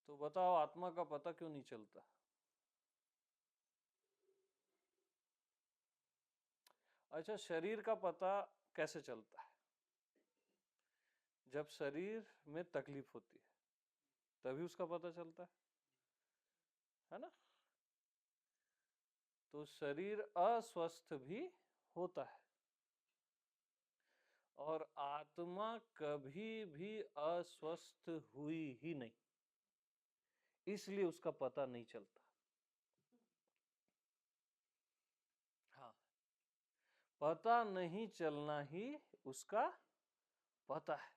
तो बताओ आत्मा का पता क्यों नहीं चलता? अच्छा, शरीर का पता कैसे चलता है? जब शरीर में तकलीफ होती है तभी उसका पता चलता है ना? तो शरीर अस्वस्थ भी होता है और आत्मा कभी भी अस्वस्थ हुई ही नहीं, इसलिए उसका पता नहीं चलता। हाँ, पता नहीं चलना ही उसका पता है।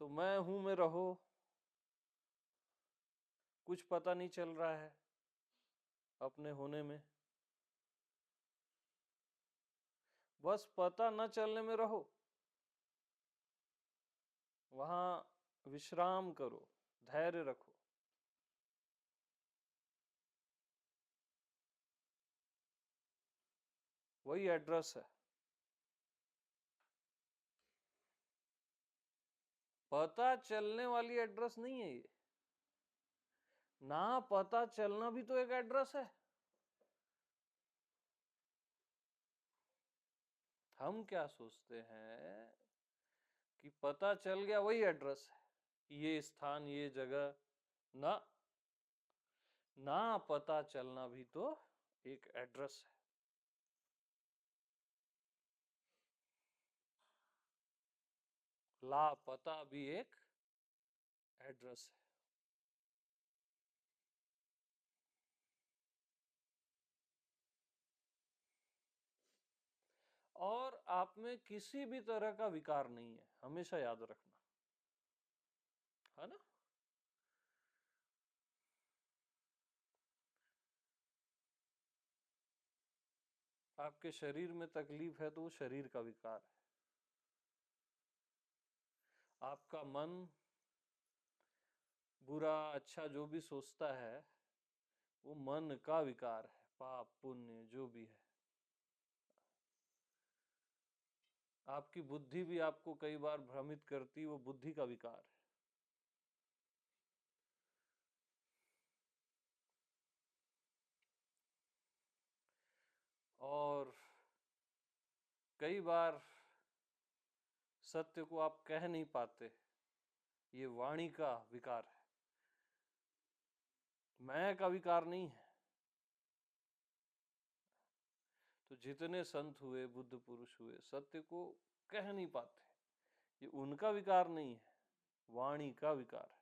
तो मैं हूं में रहो, कुछ पता नहीं चल रहा है अपने होने में, बस पता न चलने में रहो, वहां विश्राम करो, धैर्य रखो। वही एड्रेस है। पता चलने वाली एड्रेस नहीं है ये, ना पता चलना भी तो एक एड्रेस है। हम क्या सोचते हैं कि पता चल गया वही एड्रेस है, ये स्थान ये जगह। ना, ना पता चलना भी तो एक एड्रेस है। लापता भी एक एड्रेस है। और आप में किसी भी तरह का विकार नहीं है, हमेशा याद रखना, है ना? आपके शरीर में तकलीफ है तो वो शरीर का विकार है। आपका मन बुरा अच्छा जो भी सोचता है वो मन का विकार है, पाप पुण्य जो भी है। आपकी बुद्धि भी आपको कई बार भ्रमित करती, वो बुद्धि का विकार है। और कई बार सत्य को आप कह नहीं पाते, ये वाणी का विकार है, मैं का विकार नहीं है। तो जितने संत हुए बुद्ध पुरुष हुए सत्य को कह नहीं पाते, ये उनका विकार नहीं है, वाणी का विकार है।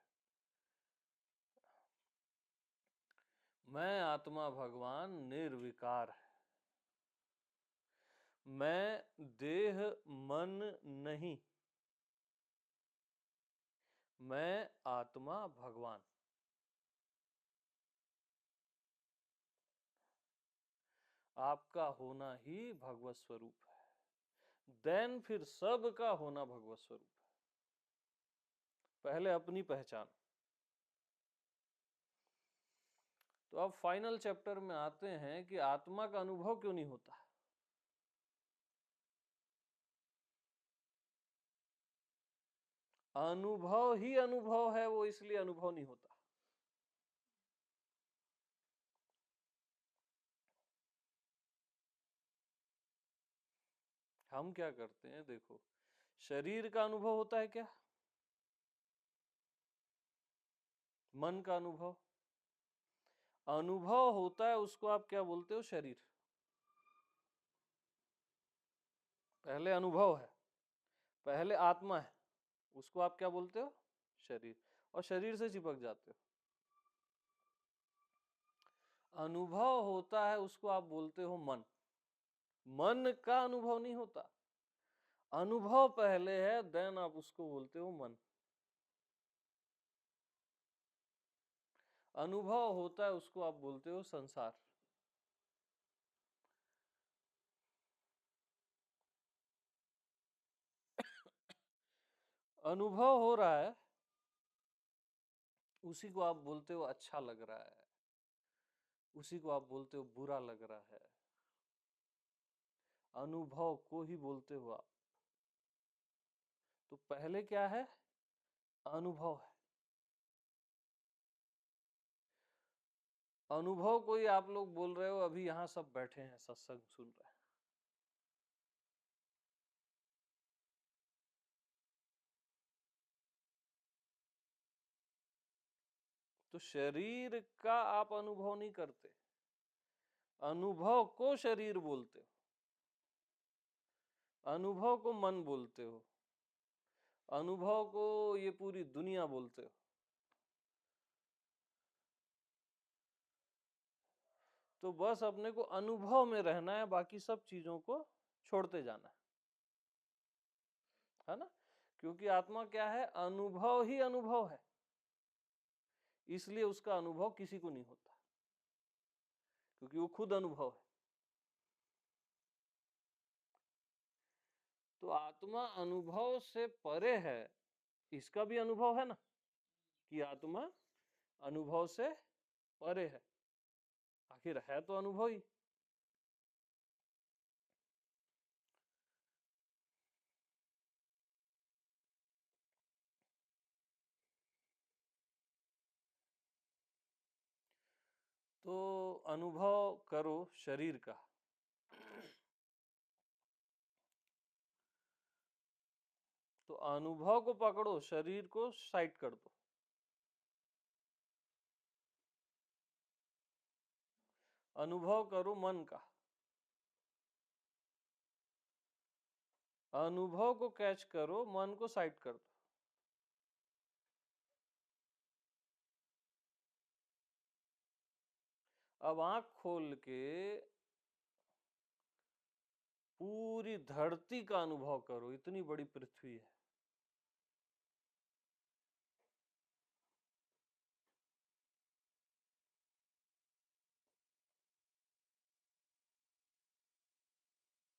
मैं आत्मा भगवान निर्विकार है, मैं देह मन नहीं, मैं आत्मा भगवान। आपका होना ही भगवत स्वरूप है, देन फिर सब का होना भगवत स्वरूप है। पहले अपनी पहचान। तो अब फाइनल चैप्टर में आते हैं कि आत्मा का अनुभव क्यों नहीं होता। अनुभव ही अनुभव है वो, इसलिए अनुभव नहीं होता। हम क्या करते हैं, देखो, शरीर का अनुभव होता है क्या? मन का अनुभव, अनुभव होता है उसको आप क्या बोलते हो? शरीर। पहले अनुभव है, पहले आत्मा है, उसको आप क्या बोलते हो? शरीर। और शरीर से चिपक जाते हो। अनुभव होता है उसको आप बोलते हो मन। मन का अनुभव नहीं होता, अनुभव पहले है, देन आप उसको बोलते हो मन। अनुभव होता है उसको आप बोलते हो संसार। अनुभव हो रहा है उसी को आप बोलते हो अच्छा लग रहा है, उसी को आप बोलते हो बुरा लग रहा है। अनुभव को ही बोलते हो आप। तो पहले क्या है? अनुभव है। अनुभव कोई आप लोग बोल रहे हो, अभी यहां सब बैठे हैं सत्संग सुन रहे हैं। तो शरीर का आप अनुभव नहीं करते, अनुभव को शरीर बोलते हो, अनुभव को मन बोलते हो, अनुभव को ये पूरी दुनिया बोलते हो। तो बस अपने को अनुभव में रहना है, बाकी सब चीजों को छोड़ते जाना है ना। क्योंकि आत्मा क्या है? अनुभव ही अनुभव है, इसलिए उसका अनुभव किसी को नहीं होता, क्योंकि वो खुद अनुभव है। तो आत्मा अनुभव से परे है, इसका भी अनुभव है ना कि आत्मा अनुभव से परे है, आखिर है तो अनुभव ही। तो अनुभव करो शरीर का, तो अनुभव को पकड़ो, शरीर को साइड कर दो। अनुभव करो मन का, अनुभव को कैच करो, मन को साइड कर दो। अब आंख खोल के पूरी धरती का अनुभव करो, इतनी बड़ी पृथ्वी है।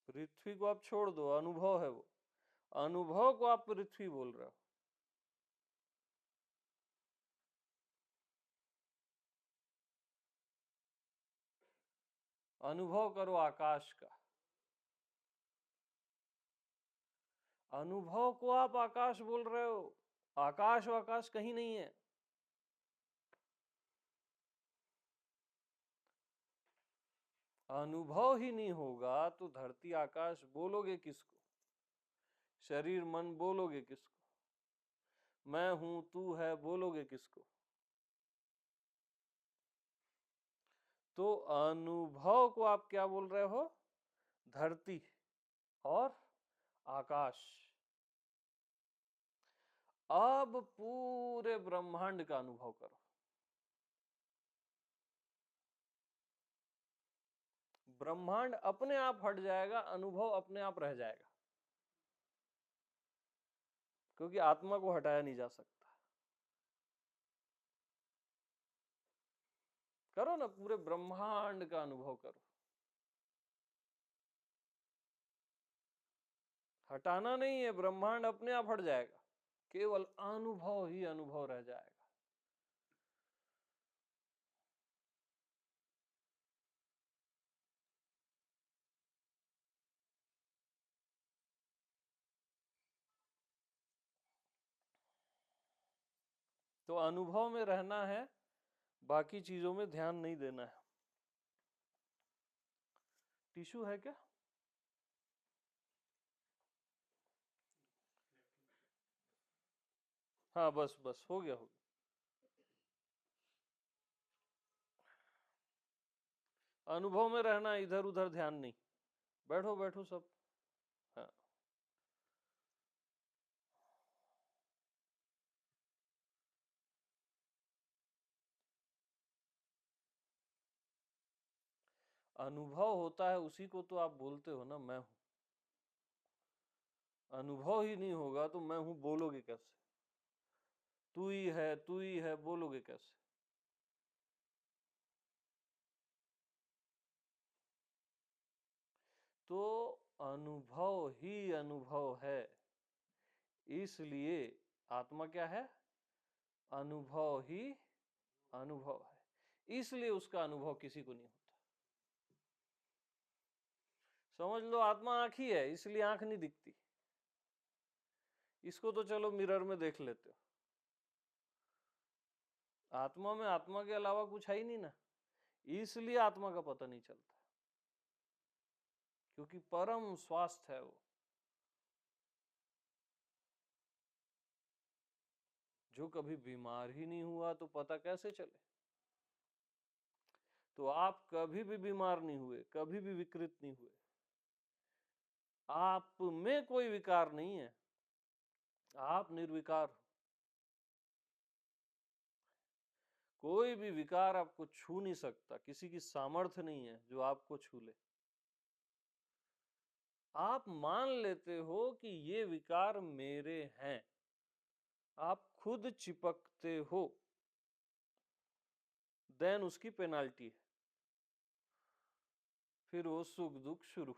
पृथ्वी को आप छोड़ दो, अनुभव है वो, अनुभव को आप पृथ्वी बोल रहे हो। अनुभव करो आकाश का, अनुभव को आप आकाश बोल रहे हो, आकाश आकाश कहीं नहीं है। अनुभव ही नहीं होगा तो धरती आकाश बोलोगे किसको? शरीर मन बोलोगे किसको? मैं हूं तू है बोलोगे किसको? तो अनुभव को आप क्या बोल रहे हो? धरती और आकाश। अब पूरे ब्रह्मांड का अनुभव करो। ब्रह्मांड अपने आप हट जाएगा, अनुभव अपने आप रह जाएगा, क्योंकि आत्मा को हटाया नहीं जा सकता। करो ना, पूरे ब्रह्मांड का अनुभव करो। हटाना नहीं है, ब्रह्मांड अपने आप हट जाएगा, केवल अनुभव ही अनुभव रह जाएगा। तो अनुभव में रहना है, बाकी चीजों में ध्यान नहीं देना है। टिश्यू है क्या? हाँ बस बस, हो गया हो गया। अनुभव में रहना, इधर उधर ध्यान नहीं। बैठो बैठो सब। हाँ, अनुभव होता है उसी को तो आप बोलते हो ना मैं हूं। अनुभव ही नहीं होगा तो मैं हूं बोलोगे कैसे? तू ही है बोलोगे कैसे? तो अनुभव ही अनुभव है, इसलिए आत्मा क्या है? अनुभव ही अनुभव है, इसलिए उसका अनुभव किसी को नहीं होता। समझ लो, आत्मा आंख ही है, इसलिए आंख नहीं दिखती, इसको तो चलो मिरर में देख लेते हो, आत्मा में आत्मा के अलावा कुछ है ही नहीं ना, इसलिए आत्मा का पता नहीं चलता, क्योंकि परम स्वास्थ्य है वो, जो कभी बीमार ही नहीं हुआ तो पता कैसे चले। तो आप कभी भी बीमार नहीं हुए, कभी भी विकृत नहीं हुए, आप में कोई विकार नहीं है, आप निर्विकार हो, कोई भी विकार आपको छू नहीं सकता, किसी की सामर्थ्य नहीं है जो आपको छू ले। आप मान लेते हो कि ये विकार मेरे हैं, आप खुद चिपकते हो, देन उसकी पेनाल्टी है, फिर वो सुख दुख शुरू।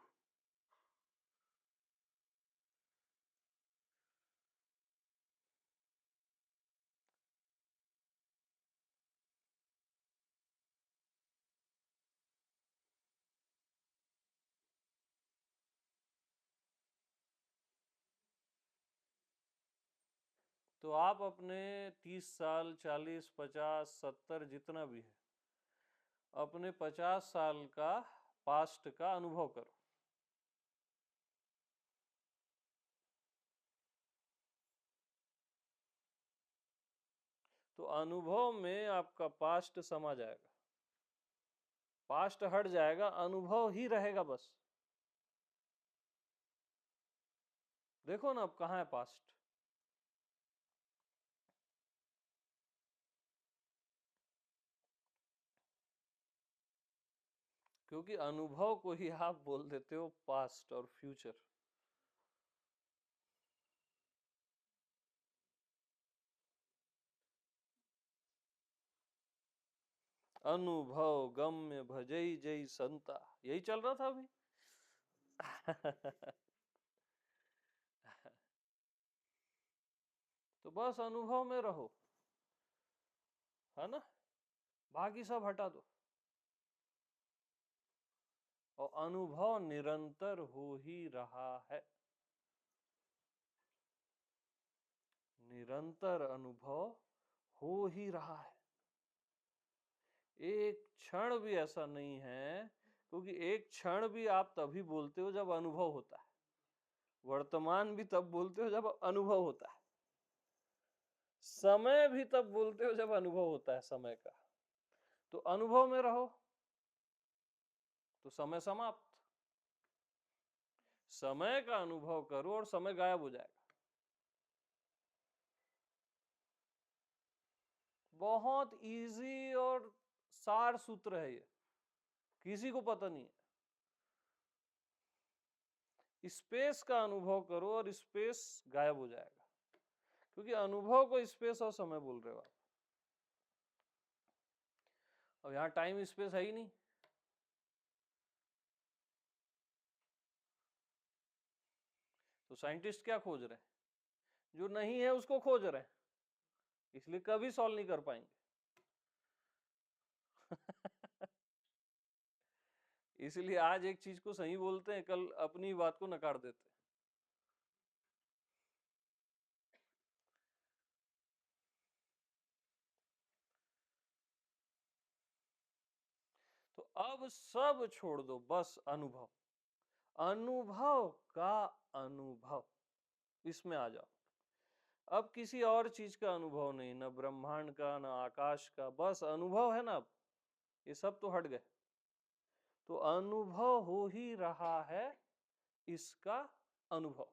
तो आप अपने 30 साल 40 50 70 जितना भी है, अपने 50 साल का पास्ट का अनुभव करो। तो अनुभव में आपका पास्ट समा जाएगा, पास्ट हट जाएगा, अनुभव ही रहेगा बस। देखो ना अब कहाँ है पास्ट, क्योंकि अनुभव को ही आप बोल देते हो पास्ट और फ्यूचर। अनुभव गम्य भजई जई संता, यही चल रहा था अभी। तो बस अनुभव में रहो, है ना, बाकी सब हटा दो, और अनुभव निरंतर हो ही रहा है, निरंतर अनुभव हो ही रहा है, एक क्षण भी ऐसा नहीं है, क्योंकि एक क्षण भी आप तभी बोलते हो जब अनुभव होता है, वर्तमान भी तब बोलते हो जब अनुभव होता है, समय भी तब बोलते हो जब अनुभव होता है समय का। तो अनुभव में रहो तो समय समाप्त, समय का अनुभव करो और समय गायब हो जाएगा। बहुत इजी और सार सूत्र है ये, किसी को पता नहीं है। स्पेस का अनुभव करो और स्पेस गायब हो जाएगा, क्योंकि अनुभव को स्पेस और समय बोल रहे हो आप। अब यहां टाइम स्पेस है ही नहीं, तो साइंटिस्ट क्या खोज रहे हैं, जो नहीं है उसको खोज रहे हैं, इसलिए कभी सॉल्व नहीं कर पाएंगे। इसलिए आज एक चीज को सही बोलते हैं, कल अपनी बात को नकार देते हैं। तो अब सब छोड़ दो, बस अनुभव, अनुभव का अनुभव, इसमें आ जाओ। अब किसी और चीज का अनुभव नहीं, न ब्रह्मांड का, न आकाश का, बस अनुभव है ना। अब ये सब तो हट गए, तो अनुभव हो ही रहा है, इसका अनुभव।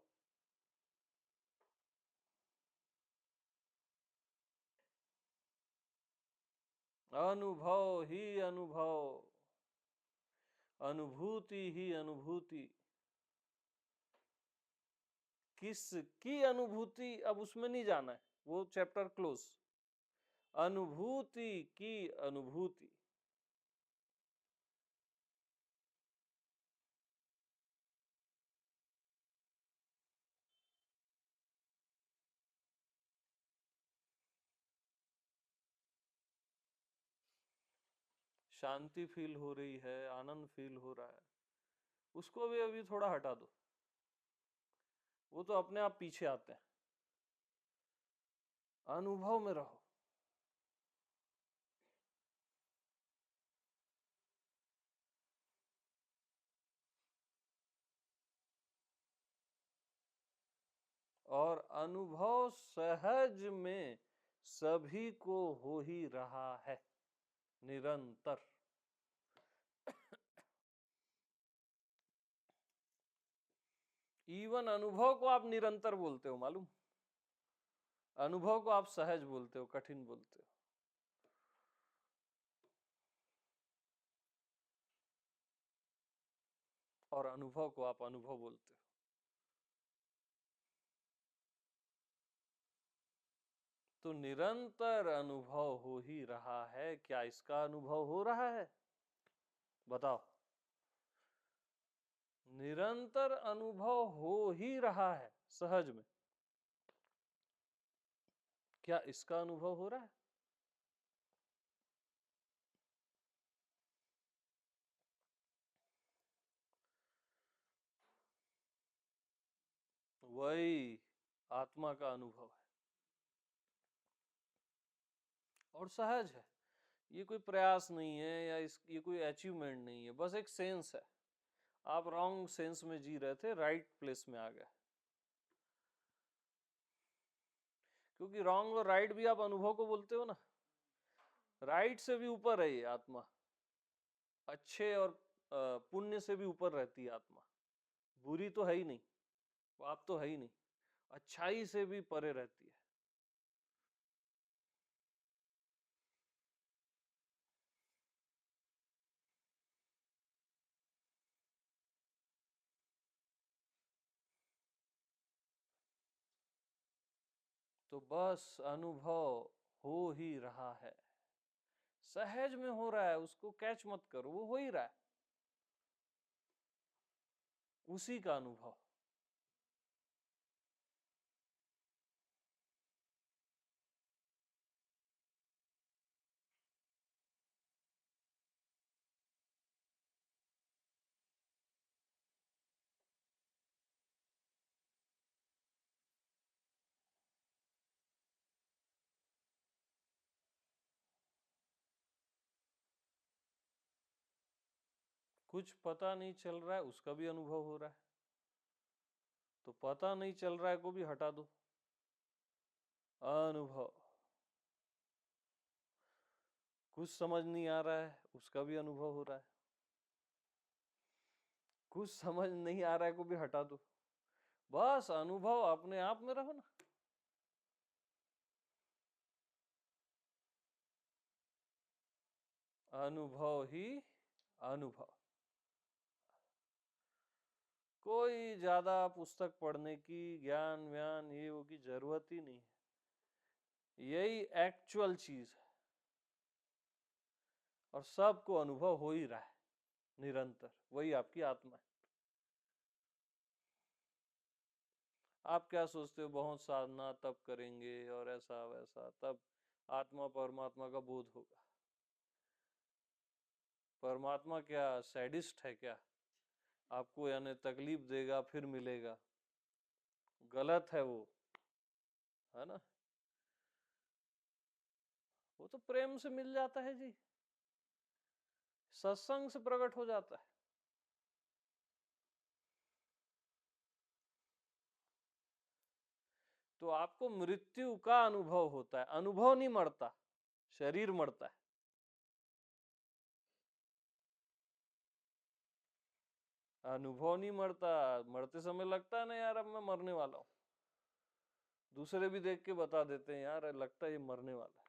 अनुभव ही अनुभव, अनुभूति ही अनुभूति। किसकी अनुभूति, अब उसमें नहीं जाना है, वो चैप्टर क्लोज। अनुभूति की अनुभूति, शांति फील हो रही है, आनंद फील हो रहा है, उसको भी अभी थोड़ा हटा दो, वो तो अपने आप पीछे आते हैं। अनुभव में रहो। और अनुभव सहज में सभी को हो ही रहा है निरंतर। इवन अनुभव को आप निरंतर बोलते हो, मालूम? अनुभव को आप सहज बोलते हो, कठिन बोलते हो। और अनुभव को आप अनुभव बोलते हो। तो निरंतर अनुभव हो ही रहा है, क्या इसका अनुभव हो रहा है? बताओ। निरंतर अनुभव हो ही रहा है सहज में, क्या इसका अनुभव हो रहा है? वही आत्मा का अनुभव है और सहज है। ये कोई प्रयास नहीं है या ये कोई अचीवमेंट नहीं है, बस एक सेंस है। आप रॉन्ग सेंस में जी रहे थे, राइट प्लेस में आ गए। क्योंकि रॉन्ग और राइट भी आप अनुभव को बोलते हो ना। राइट से भी ऊपर है ये आत्मा, अच्छे और पुण्य से भी ऊपर रहती है आत्मा। बुरी तो है ही नहीं, पाप तो है ही नहीं, अच्छाई से भी परे रहती है। तो बस अनुभव हो ही रहा है, सहज में हो रहा है, उसको कैच मत करो, वो हो ही रहा है, उसी का अनुभव। कुछ पता नहीं चल रहा है, उसका भी अनुभव हो रहा है। तो पता नहीं चल रहा है को भी हटा दो, अनुभव। कुछ समझ नहीं आ रहा है, उसका भी अनुभव हो रहा है। कुछ समझ नहीं आ रहा है को भी हटा दो, बस अनुभव, अपने आप में रहो ना। अनुभव ही अनुभव। कोई ज्यादा पुस्तक पढ़ने की, ज्ञान व्यान ये वो की जरूरत ही नहीं है, यही एक्चुअल चीज है और सबको अनुभव हो ही रहा है निरंतर, वही आपकी आत्मा है। आप क्या सोचते हो, बहुत साधना तब करेंगे और ऐसा वैसा, तब आत्मा परमात्मा का बोध होगा? परमात्मा क्या सैडिस्ट है क्या? आपको यानी तकलीफ देगा फिर मिलेगा? गलत है वो, है ना? वो तो प्रेम से मिल जाता है जी, सत्संग से प्रकट हो जाता है। तो आपको मृत्यु का अनुभव होता है, अनुभव नहीं मरता, शरीर मरता है। अनुभव नहीं मरता, मरते समय लगता है ना यार अब मैं मरने वाला हूं, दूसरे भी देख के बता देते हैं यार लगता है ये मरने वाला है।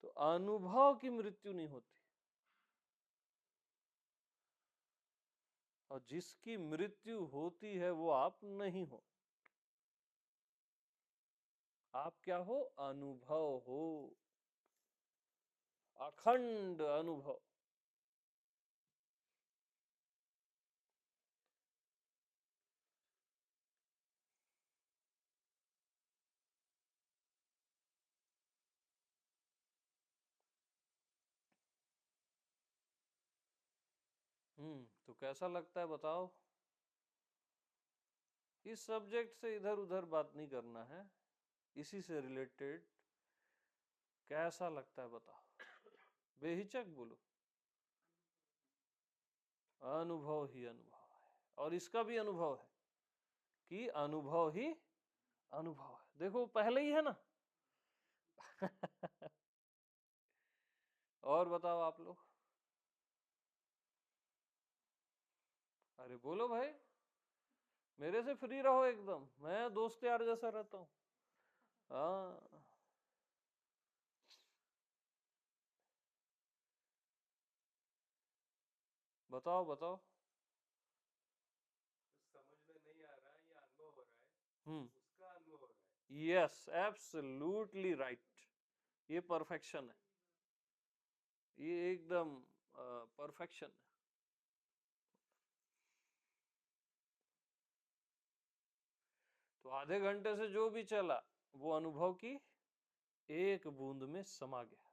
तो अनुभव की मृत्यु नहीं होती, और जिसकी मृत्यु होती है वो आप नहीं हो। आप क्या हो? अनुभव हो, अखंड अनुभव। तो कैसा लगता है बताओ? इस सब्जेक्ट से इधर उधर बात नहीं करना है, इसी से रिलेटेड। कैसा लगता है बताओ, बेहिचक बोलो। अनुभव ही अनुभव है, और इसका भी अनुभव है कि अनुभव ही अनुभव है। देखो पहले ही है ना। और बताओ आप लोग। अरे बोलो भाई, मेरे से फ्री रहो एकदम, मैं दोस्त यार जैसा रहता हूँ। हाँ बताओ बताओ। समझ में नहीं आ रहा है, ये अनुभव हो रहा है, हम्म। उसका अनुभव हो रहा है। Yes, absolutely right. ये परफेक्शन है, ये एकदम परफेक्शन है। तो आधे घंटे से जो भी चला वो अनुभव की एक बूंद में समा गया।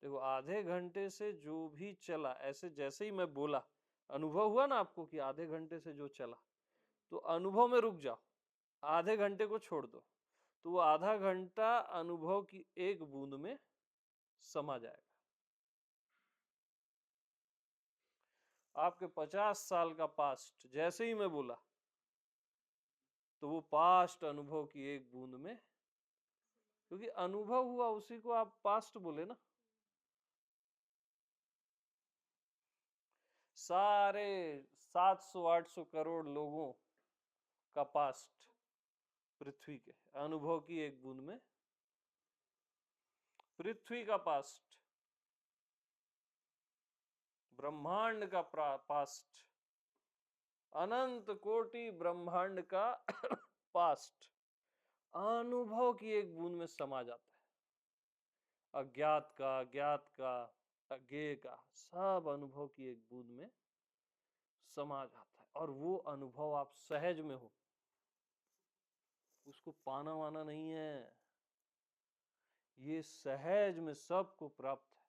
देखो आधे घंटे से जो भी चला, ऐसे जैसे ही मैं बोला, अनुभव हुआ ना आपको कि आधे घंटे से जो चला, तो अनुभव में रुक जाओ, आधे घंटे को छोड़ दो, तो वो आधा घंटा अनुभव की एक बूंद में समा जाएगा। आपके 50 साल का पास्ट जैसे ही मैं बोला, तो वो पास्ट अनुभव की एक बूंद में, क्योंकि अनुभव हुआ उसी को आप पास्ट बोले ना। सारे 700-800 करोड़ लोगों का पास्ट पृथ्वी के अनुभव की एक बूंद में, पृथ्वी का पास्ट, ब्रह्मांड का पास्ट, अनंत कोटि ब्रह्मांड का पास्ट अनुभव की एक बूंद में समा जाता है। अज्ञात का, ज्ञात का, अज्ञेय का, सब अनुभव की एक बूंद में समा जाता है। और वो अनुभव आप सहज में हो, उसको पाना वाना नहीं है, ये सहज में सबको प्राप्त है।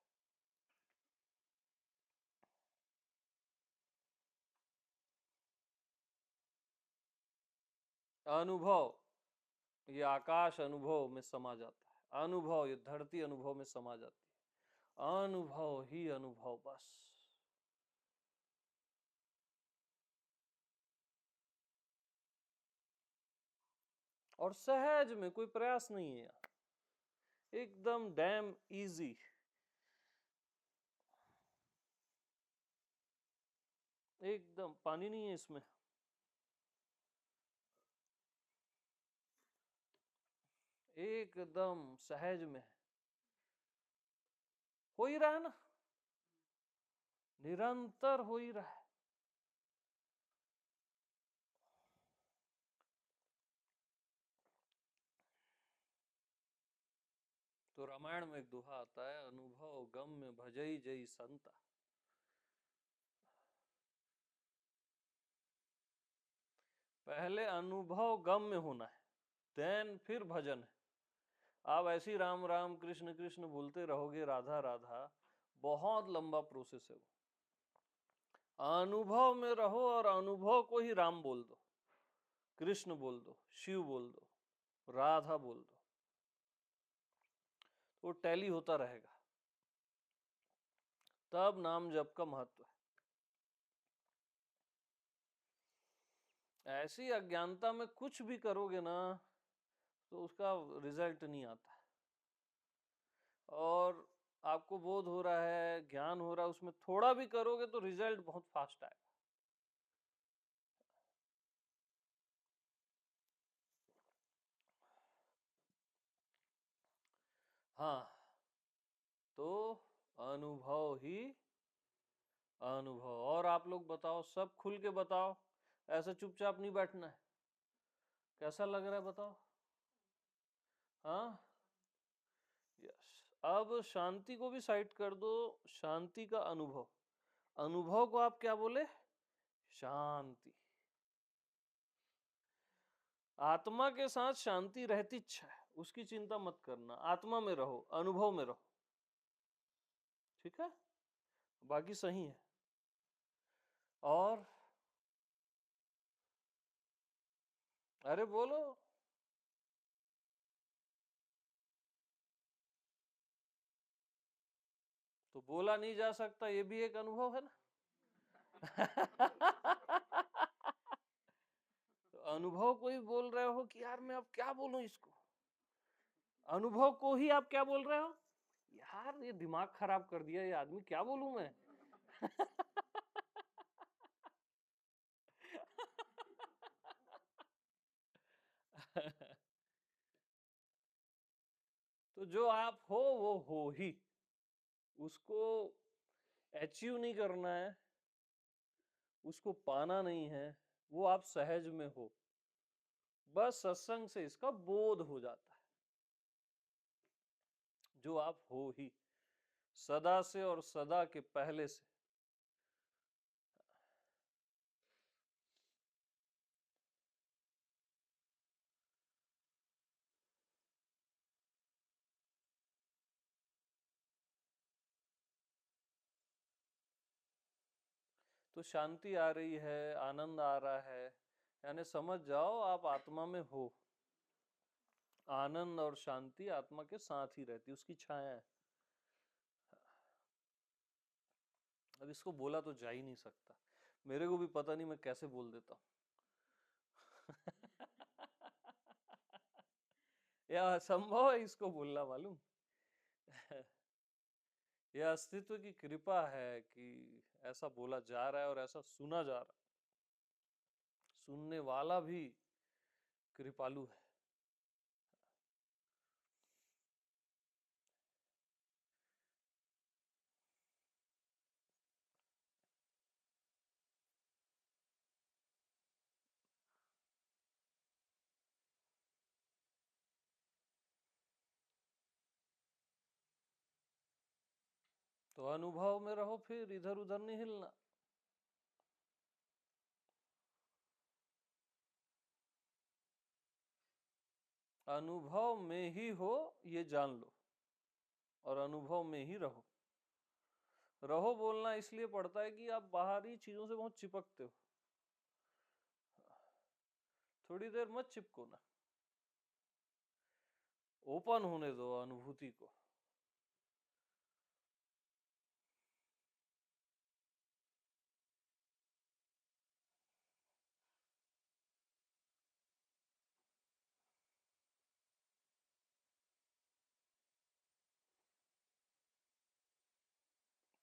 अनुभव, ये आकाश अनुभव में समा जाता है, अनुभव ये धरती अनुभव में समा जाती है, अनुभव ही अनुभव बस। और सहज में, कोई प्रयास नहीं है यार, एकदम डैम इजी। एकदम पानी नहीं है इसमें, एकदम सहज में है। हो ही रहा है ना, निरंतर हो ही रहा है। तो रामायण में एक दोहा आता है, अनुभव गम में भजई जई संता। पहले अनुभव गम में होना है, देन फिर भजन है। आप ऐसी राम राम कृष्ण कृष्ण बोलते रहोगे, राधा राधा, बहुत लंबा प्रोसेस है वो। अनुभव में रहो और अनुभव को ही राम बोल दो, कृष्ण बोल दो, शिव बोल दो, राधा बोल दो, तो वो टैली होता रहेगा। तब नाम जप का महत्व है। ऐसी अज्ञानता में कुछ भी करोगे ना, तो उसका रिजल्ट नहीं आता है। और आपको बोध हो रहा है, ज्ञान हो रहा है, उसमें थोड़ा भी करोगे तो रिजल्ट बहुत फास्ट आएगा। हाँ, तो अनुभव ही अनुभव। और आप लोग बताओ, सब खुल के बताओ, ऐसे चुपचाप नहीं बैठना है। कैसा लग रहा है बताओ। हाँ, यस। अब शांति को भी साइड कर दो, शांति का अनुभव, अनुभव को आप क्या बोले, शांति। आत्मा के साथ शांति रहती इच्छा है, उसकी चिंता मत करना, आत्मा में रहो, अनुभव में रहो, ठीक है, बाकी सही है। और अरे बोलो। तो बोला नहीं जा सकता, ये भी एक अनुभव है ना। तो अनुभव को ही बोल रहे हो कि यार मैं अब क्या बोलूं इसको, अनुभव को ही आप क्या बोल रहे हो, यार ये दिमाग खराब कर दिया ये आदमी, क्या बोलूं मैं। तो जो आप हो वो हो ही, उसको अचीव नहीं करना है, उसको पाना नहीं है, वो आप सहज में हो, बस सत्संग से इसका बोध हो जाता है। जो आप हो ही, सदा से और सदा के पहले से। तो शांति आ रही है, आनंद आ रहा है, यानी समझ जाओ आप आत्मा में हो। आनंद और शांति आत्मा के साथ ही रहती, उसकी छाया है। अब इसको बोला तो जा ही नहीं सकता, मेरे को भी पता नहीं मैं कैसे बोल देता हूँ। या असंभव है इसको बोलना, मालूम। यह अस्तित्व की कृपा है कि ऐसा बोला जा रहा है और ऐसा सुना जा रहा है, सुनने वाला भी कृपालु है। तो अनुभव में रहो, फिर इधर उधर नहीं हिलना। अनुभव में ही हो ये जान लो, और अनुभव में ही रहो। रहो बोलना इसलिए पड़ता है कि आप बाहरी चीजों से बहुत चिपकते हो, थोड़ी देर मत चिपको ना, ओपन होने दो अनुभूति को।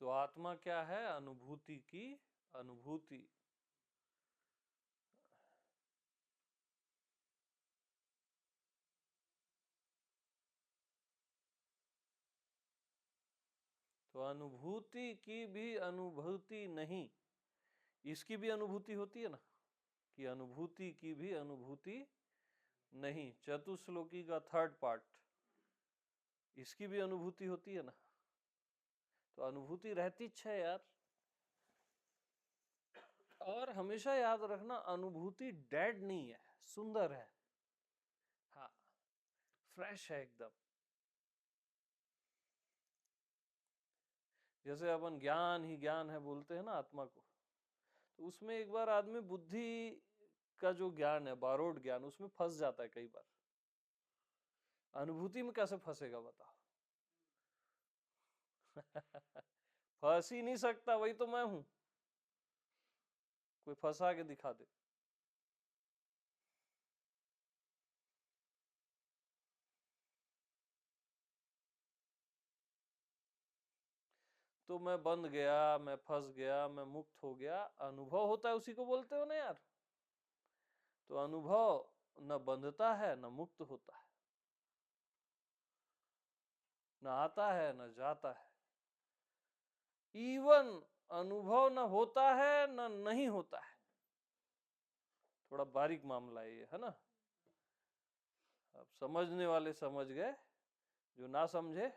तो आत्मा क्या है, अनुभूति की अनुभूति। तो अनुभूति की भी अनुभूति नहीं, इसकी भी अनुभूति होती है ना, कि अनुभूति की भी अनुभूति नहीं, चतुश्लोकी का थर्ड पार्ट, इसकी भी अनुभूति होती है ना। तो अनुभूति रहती है यार। और हमेशा याद रखना, अनुभूति डेड नहीं है, सुंदर है। हाँ, फ्रेश है एकदम। जैसे अपन ज्ञान ही ज्ञान है बोलते हैं ना आत्मा को, तो उसमें एक बार आदमी बुद्धि का जो ज्ञान है, बारोड ज्ञान, उसमें फंस जाता है कई बार। अनुभूति में कैसे फंसेगा बताओ। फंस ही नहीं सकता, वही तो मैं हूं, कोई फंसा के दिखा दे। तो मैं बंध गया, मैं फंस गया, मैं मुक्त हो गया, अनुभव होता है, उसी को बोलते हो ना यार। तो अनुभव न बंधता है न मुक्त होता है, न आता है न जाता है। इवन अनुभव न होता है न नहीं होता है। थोड़ा बारीक मामला है ये, है ना। अब समझने वाले समझ गए, जो ना समझे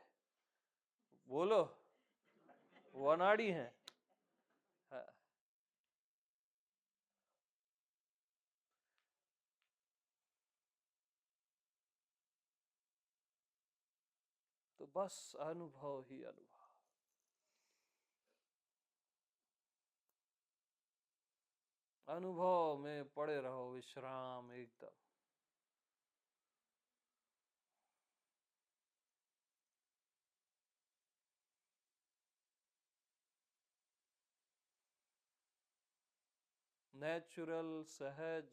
बोलो, वो अनाड़ी हैं। हाँ। तो बस अनुभव ही अनुभव, अनुभव में पड़े रहो, विश्राम एकदम। नेचुरल, सहज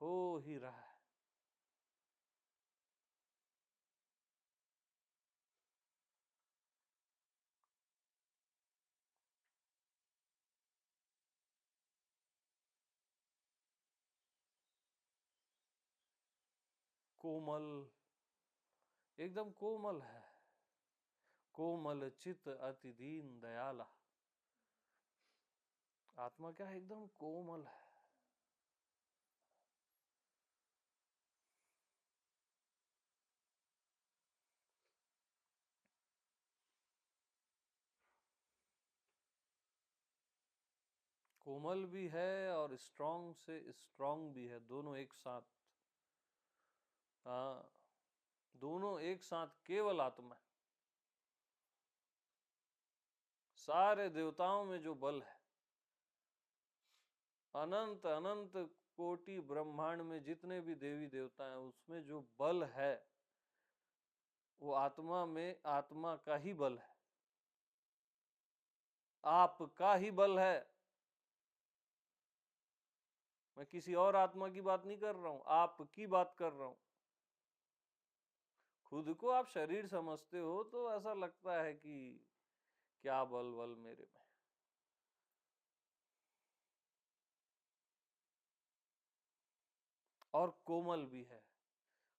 हो ही रहा है। कोमल, एकदम कोमल है। कोमल चित अति दीन दयाला। आत्मा क्या है? एकदम कोमल है। कोमल भी है और स्ट्रांग से स्ट्रांग भी है, दोनों एक साथ। हाँ, दोनों एक साथ केवल आत्मा है। सारे देवताओं में जो बल है, अनंत अनंत कोटि ब्रह्मांड में जितने भी देवी देवता हैं, उसमें जो बल है वो आत्मा में, आत्मा का ही बल है, आपका ही बल है। मैं किसी और आत्मा की बात नहीं कर रहा हूं, आपकी बात कर रहा हूं। खुद को आप शरीर समझते हो तो ऐसा लगता है कि क्या बल बल मेरे में। और कोमल भी है,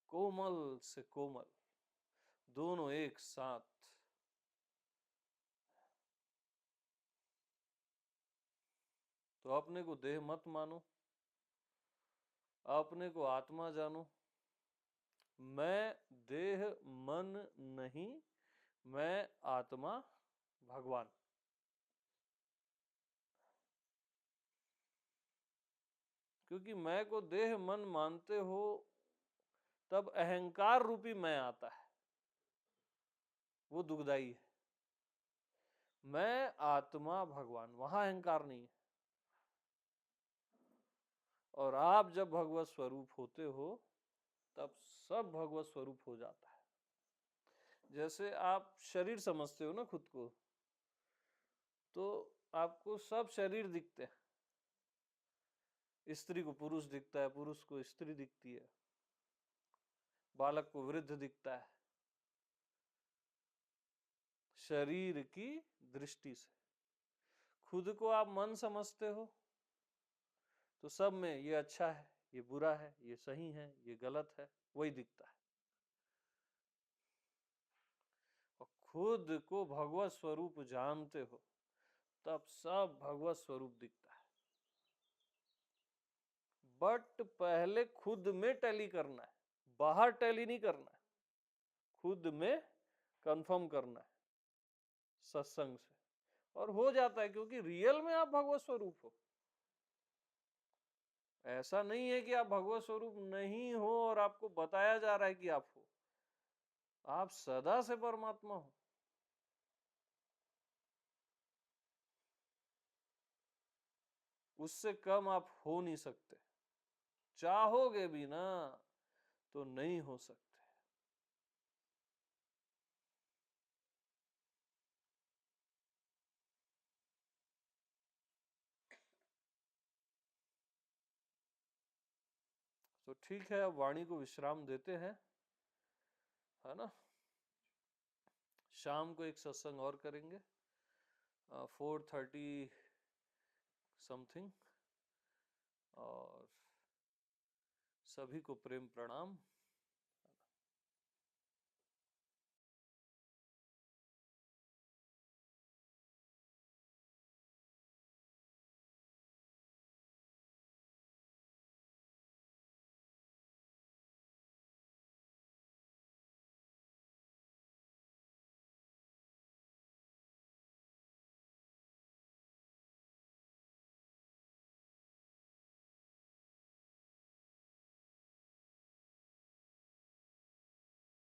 कोमल से कोमल, दोनों एक साथ। तो अपने को देह मत मानो, अपने को आत्मा जानो। मैं देह मन नहीं, मैं आत्मा भगवान। क्योंकि मैं को देह मन मानते हो तब अहंकार रूपी मैं आता है, वो दुखदाई है। मैं आत्मा भगवान, वहां अहंकार नहीं है। और आप जब भगवत स्वरूप होते हो तब सब भगवत स्वरूप हो जाता है। जैसे आप शरीर समझते हो ना खुद को, तो आपको सब शरीर दिखते हैं। स्त्री को पुरुष दिखता है, पुरुष को स्त्री दिखती है, बालक को वृद्ध दिखता है, शरीर की दृष्टि से। खुद को आप मन समझते हो तो सब में ये अच्छा है, ये बुरा है, ये सही है, ये गलत है, वही दिखता है। और खुद को भगवत स्वरूप जानते हो तब सब भगवत स्वरूप दिखता है। बट पहले खुद में टैली करना है, बाहर टैली नहीं करना है, खुद में कंफर्म करना है सत्संग से। और हो जाता है, क्योंकि रियल में आप भगवत स्वरूप हो। ऐसा नहीं है कि आप भगवत स्वरूप नहीं हो और आपको बताया जा रहा है कि आप हो। आप सदा से परमात्मा हो। उससे कम आप हो नहीं सकते, चाहोगे भी ना तो नहीं हो सकते। तो ठीक है, अब वाणी को विश्राम देते हैं, है ना। शाम को एक सत्संग और करेंगे 4:30 समथिंग। और सभी को प्रेम प्रणाम।